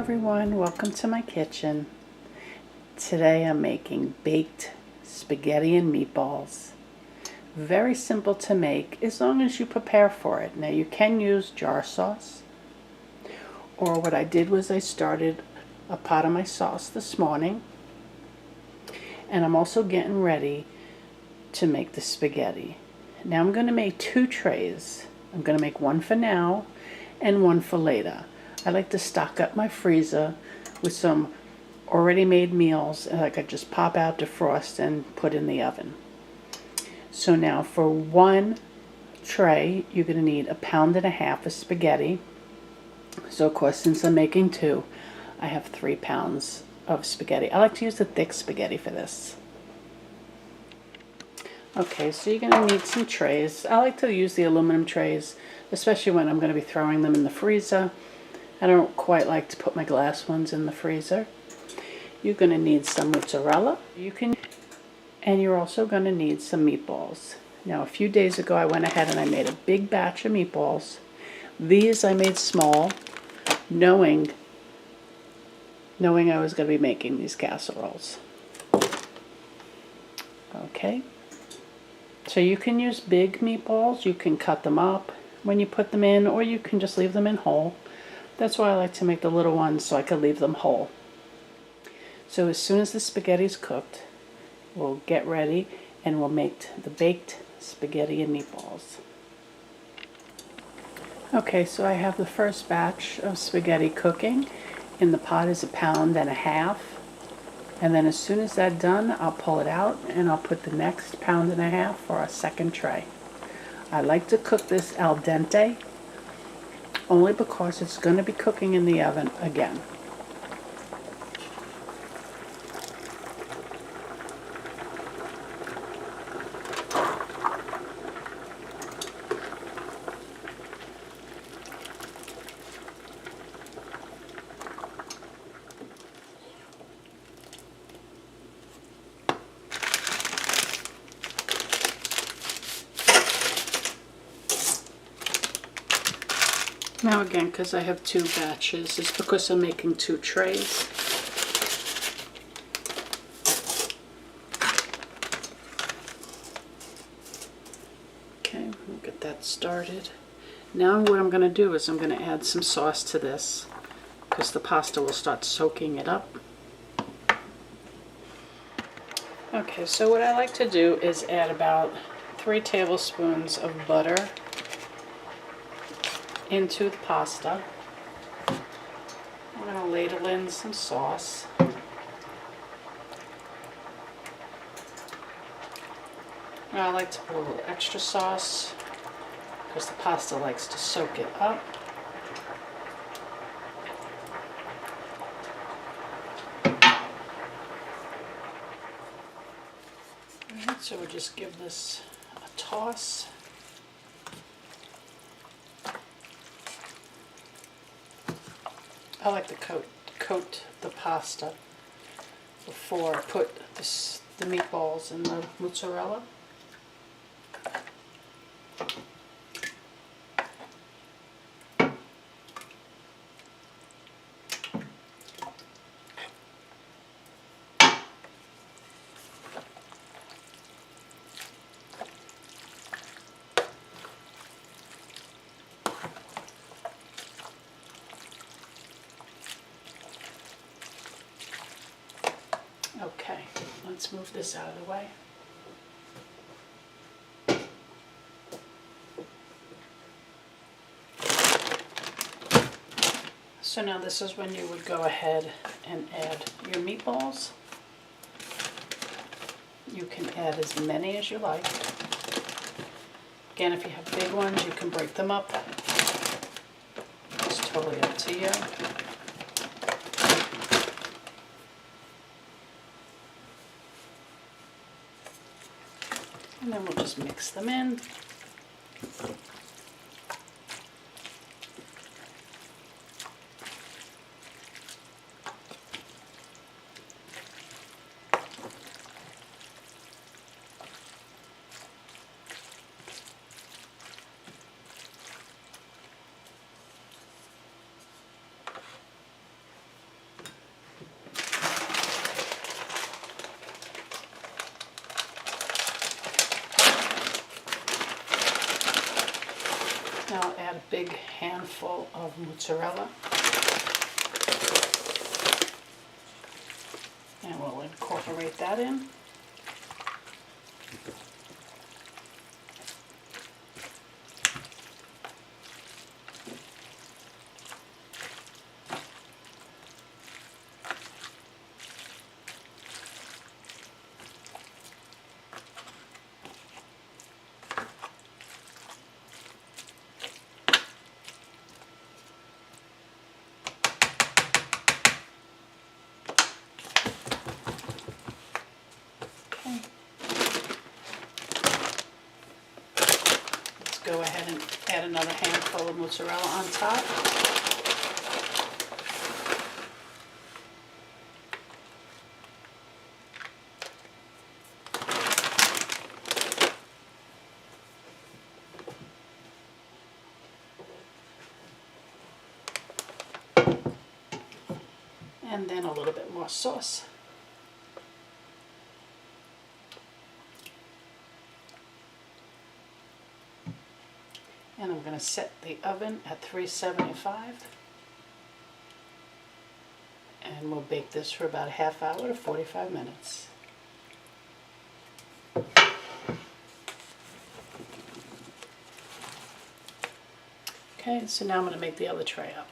everyone, welcome to my kitchen. Today I'm making baked spaghetti and meatballs. Very simple to make as long as you prepare for it. Now you can use jar sauce, or what I did was I started a pot of my sauce this morning, and I'm also getting ready to make the spaghetti. Now I'm going to make 2 trays. I'm going to make one for now and one for later. I like to stock up my freezer with some already made meals that I could just pop out, defrost, and put in the oven. So now for one tray, you're going to need 1.5 pounds of spaghetti. So of course, since I'm making 2, I have 3 pounds of spaghetti. I like to use the thick spaghetti for this. Okay, so you're going to need some trays. I like to use the aluminum trays, especially when I'm going to be throwing them in the freezer. I don't quite like to put my glass ones in the freezer. You're going to need some mozzarella. And you're also going to need some meatballs. Now, a few days ago, I went ahead and I made a big batch of meatballs. These I made small, knowing I was going to be making these casseroles. Okay. So you can use big meatballs. You can cut them up when you put them in, or you can just leave them in whole. That's why I like to make the little ones, so I can leave them whole. So as soon as the spaghetti's cooked, we'll get ready and we'll make the baked spaghetti and meatballs. Okay, so I have the first batch of spaghetti cooking. In the pot is 1.5 pounds. And then as soon as that's done, I'll pull it out and I'll put the next 1.5 pounds for a second tray. I like to cook this al dente, only because it's going to be cooking in the oven again. Now again, because I have 2 batches, it's because I'm making 2 trays. Okay, we'll get that started. Now what I'm going to do is I'm going to add some sauce to this, because the pasta will start soaking it up. Okay, so what I like to do is add about 3 tablespoons of butter into the pasta. I'm going to ladle in some sauce. I like to put a little extra sauce because the pasta likes to soak it up. Alright, so we'll just give this a toss. I like to coat the pasta before I put the meatballs and the mozzarella. Okay, let's move this out of the way. So now this is when you would go ahead and add your meatballs. You can add as many as you like. Again, if you have big ones, you can break them up. It's totally up to you. And then we'll just mix them in. big handful of mozzarella. And we'll incorporate that in. Let's go ahead and add another handful of mozzarella on top. And then a little bit more sauce. And I'm going to set the oven at 375. And we'll bake this for about a half hour to 45 minutes. Okay, so now I'm going to make the other tray up.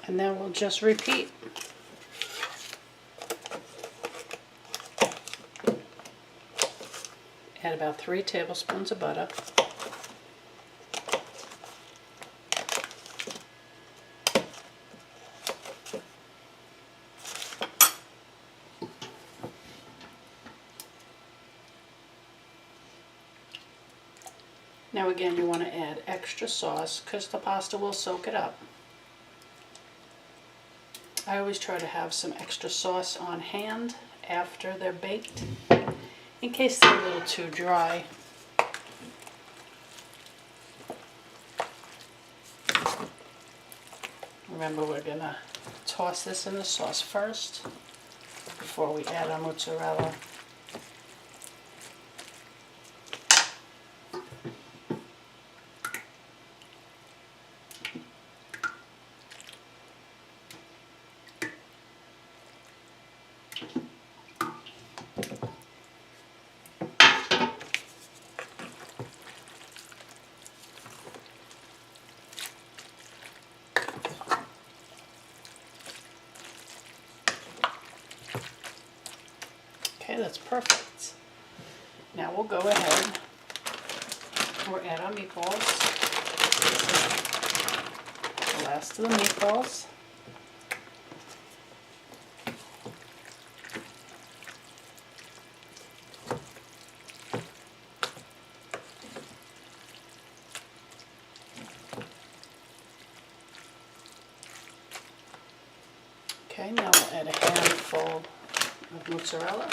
And then we'll just repeat. Add about 3 tablespoons of butter. Now again, you want to add extra sauce because the pasta will soak it up. I always try to have some extra sauce on hand after they're baked, in case they're a little too dry. Remember, we're going to toss this in the sauce first before we add our mozzarella. Okay, that's perfect. Now we'll go ahead and add our meatballs. The last of the meatballs. Okay, now we'll add a handful of mozzarella.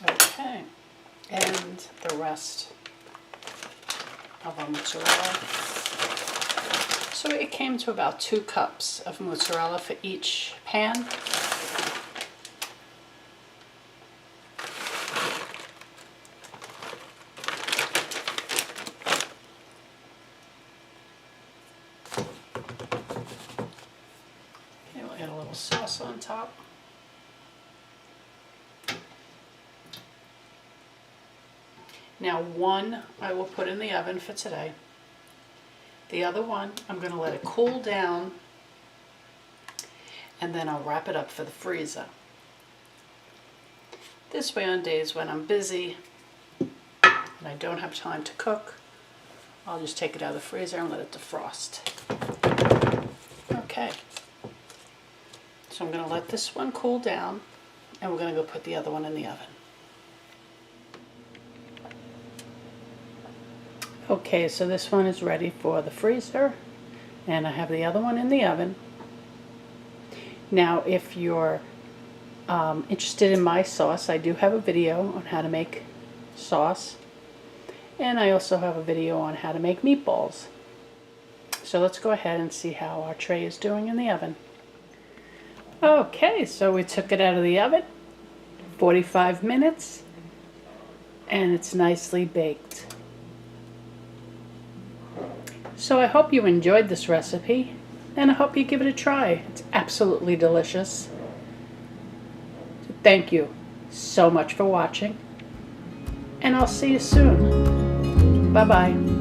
Okay, and the rest of our mozzarella. So it came to about 2 cups of mozzarella for each pan. Okay, we'll add a little sauce on top. Now one I will put in the oven for today. The other one I'm going to let it cool down, and then I'll wrap it up for the freezer. This way, on days when I'm busy and I don't have time to cook, I'll just take it out of the freezer and let it defrost. Okay, so I'm going to let this one cool down, and we're going to go put the other one in the oven. Okay, so this one is ready for the freezer, and I have the other one in the oven. Now, if you're interested in my sauce, I do have a video on how to make sauce, and I also have a video on how to make meatballs. So let's go ahead and see how our tray is doing in the oven. Okay, so we took it out of the oven, 45 minutes, and it's nicely baked. So I hope you enjoyed this recipe, and I hope you give it a try. It's absolutely delicious. Thank you so much for watching, and I'll see you soon. Bye-bye.